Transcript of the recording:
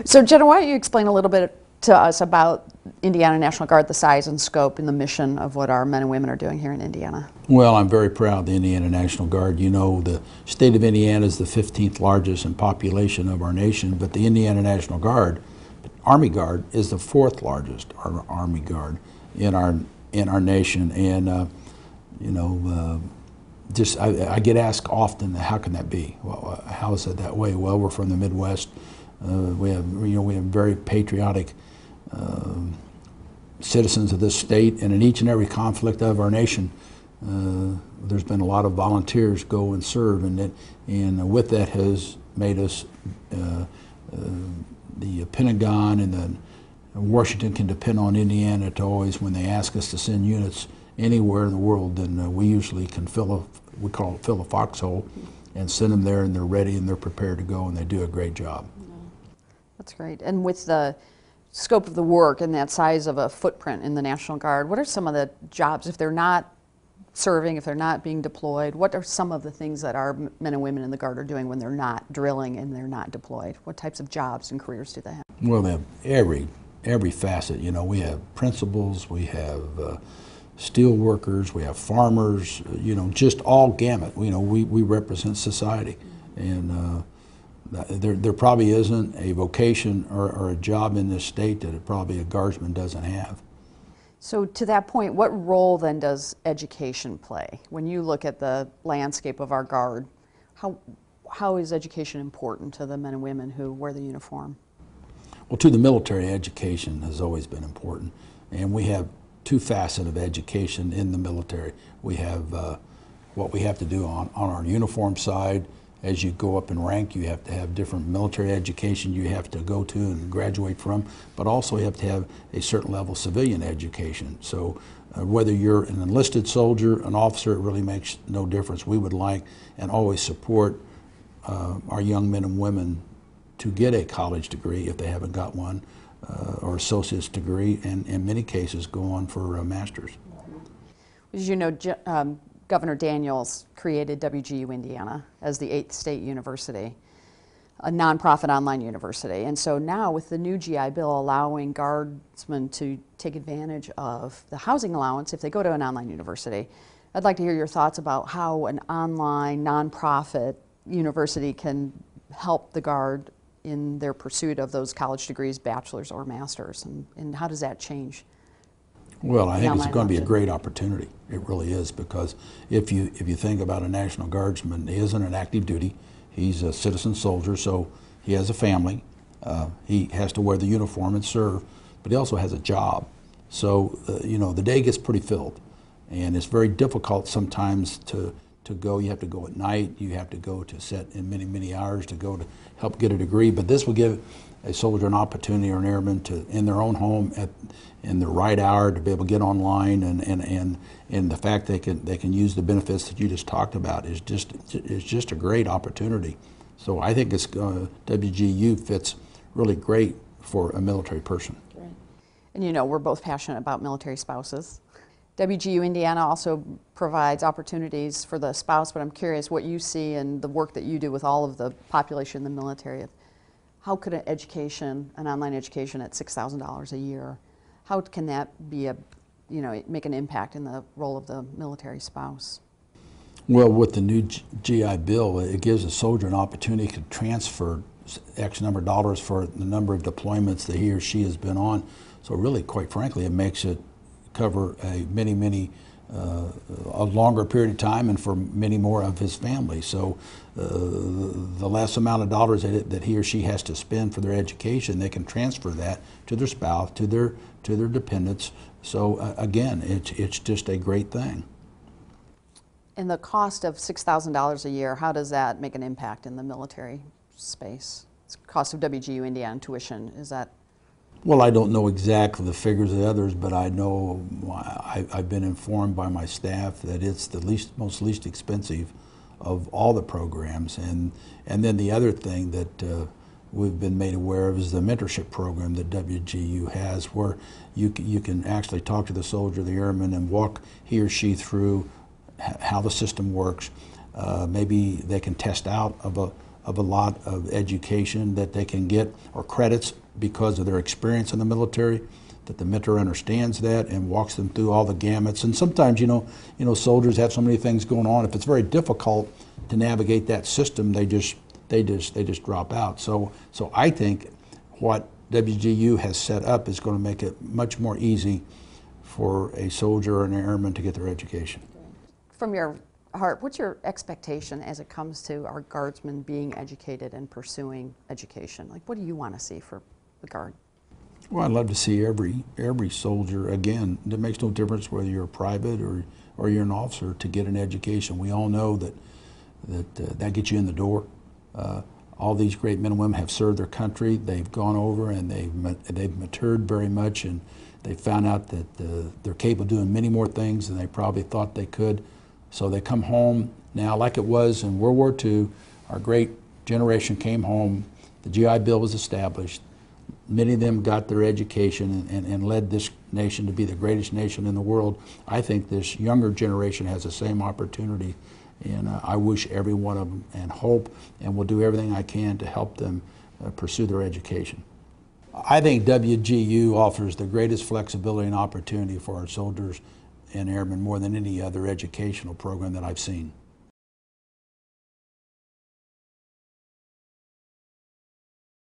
So Jenna, why don't you explain a little bit to us about Indiana National Guard, the size and scope and the mission of what our men and women are doing here in Indiana? Well, I'm very proud of the Indiana National Guard. You know, the state of Indiana is the 15th largest in population of our nation, but the Indiana National Guard, Army Guard, is the 4th largest Army Guard in our nation. And you know, I get asked often, how can that be? Well, how is it that way? Well, we're from the Midwest. We have very patriotic citizens of this state, and in each and every conflict of our nation, there's been a lot of volunteers go and serve, and with that has made us the Pentagon and the Washington can depend on Indiana to always, when they ask us to send units anywhere in the world, then we usually can fill a foxhole and send them there, and they're ready and they're prepared to go, and they do a great job. That's great. And with the scope of the work and that size of a footprint in the National Guard, what are some of the jobs, if they're not serving, if they're not being deployed, what are some of the things that our men and women in the Guard are doing when they're not drilling and they're not deployed? What types of jobs and careers do they have? Well, they have every facet. You know, we have principals, we have steel workers, we have farmers, you know, just all gamut. You know, we represent society, and there probably isn't a vocation or a job in this state that probably a guardsman doesn't have. So to that point, what role then does education play? When you look at the landscape of our Guard, how is education important to the men and women who wear the uniform? Well, to the military, education has always been important, and we have two facets of education in the military. We have what we have to do on our uniform side. As you go up in rank, you have to have different military education you have to go to and graduate from, but also you have to have a certain level of civilian education. So whether you're an enlisted soldier, an officer, it really makes no difference. We would like and always support our young men and women to get a college degree if they haven't got one, or associate's degree, and in many cases go on for a master's. As you know, Governor Daniels created WGU Indiana as the 8th state university, a nonprofit online university. And so now with the new GI Bill allowing guardsmen to take advantage of the housing allowance if they go to an online university, I'd like to hear your thoughts about how an online nonprofit university can help the Guard in their pursuit of those college degrees, bachelor's or master's, and how does that change? Well, I think it's going to be a great opportunity. It really is, because if you think about a National Guardsman, he isn't an active duty. He's a citizen soldier, so he has a family. He has to wear the uniform and serve, but he also has a job. So, you know, the day gets pretty filled, and it's very difficult sometimes to go. You have to go at night. You have to go to set in many hours to go to help get a degree. But this will give a soldier an opportunity, or an airman, to, in their own home in the right hour, to be able to get online, and the fact they can use the benefits that you just talked about is just a great opportunity. So I think WGU fits really great for a military person. Right. And you know, we're both passionate about military spouses. WGU Indiana also provides opportunities for the spouse, but I'm curious what you see in the work that you do with all of the population in the military. How could an online education at $6,000 a year, how can that be make an impact in the role of the military spouse? Well, with the new GI Bill, it gives a soldier an opportunity to transfer X number of dollars for the number of deployments that he or she has been on. So really, quite frankly, it makes it cover a longer period of time, and for many more of his family. So the less amount of dollars that he or she has to spend for their education, they can transfer that to their spouse, to their dependents. So again, it's just a great thing. And the cost of $6,000 a year, how does that make an impact in the military space? It's the cost of WGU Indiana tuition, is that? Well, I don't know exactly the figures of the others, but I know I've been informed by my staff that it's the most least expensive of all the programs. And then the other thing that we've been made aware of is the mentorship program that WGU has, where you can actually talk to the soldier, the airman, and walk he or she through how the system works. Maybe they can test out of of a lot of education that they can get, or credits because of their experience in the military, that the mentor understands that and walks them through all the gamuts. And sometimes, you know, soldiers have so many things going on. If it's very difficult to navigate that system, they just drop out. So I think what WGU has set up is going to make it much more easy for a soldier or an airman to get their education. From your heart, what's your expectation as it comes to our guardsmen being educated and pursuing education? Like, what do you want to see for the Guard? Well, I'd love to see every soldier, again, it makes no difference whether you're a private or you're an officer, to get an education. We all know that gets you in the door. All these great men and women have served their country. They've gone over and they've matured very much, and they found out that they're capable of doing many more things than they probably thought they could. So they come home now, like it was in World War II. Our great generation came home. The GI Bill was established. Many of them got their education and led this nation to be the greatest nation in the world. I think this younger generation has the same opportunity, and I wish every one of them, and hope, and will do everything I can to help them pursue their education. I think WGU offers the greatest flexibility and opportunity for our soldiers and airmen more than any other educational program that I've seen.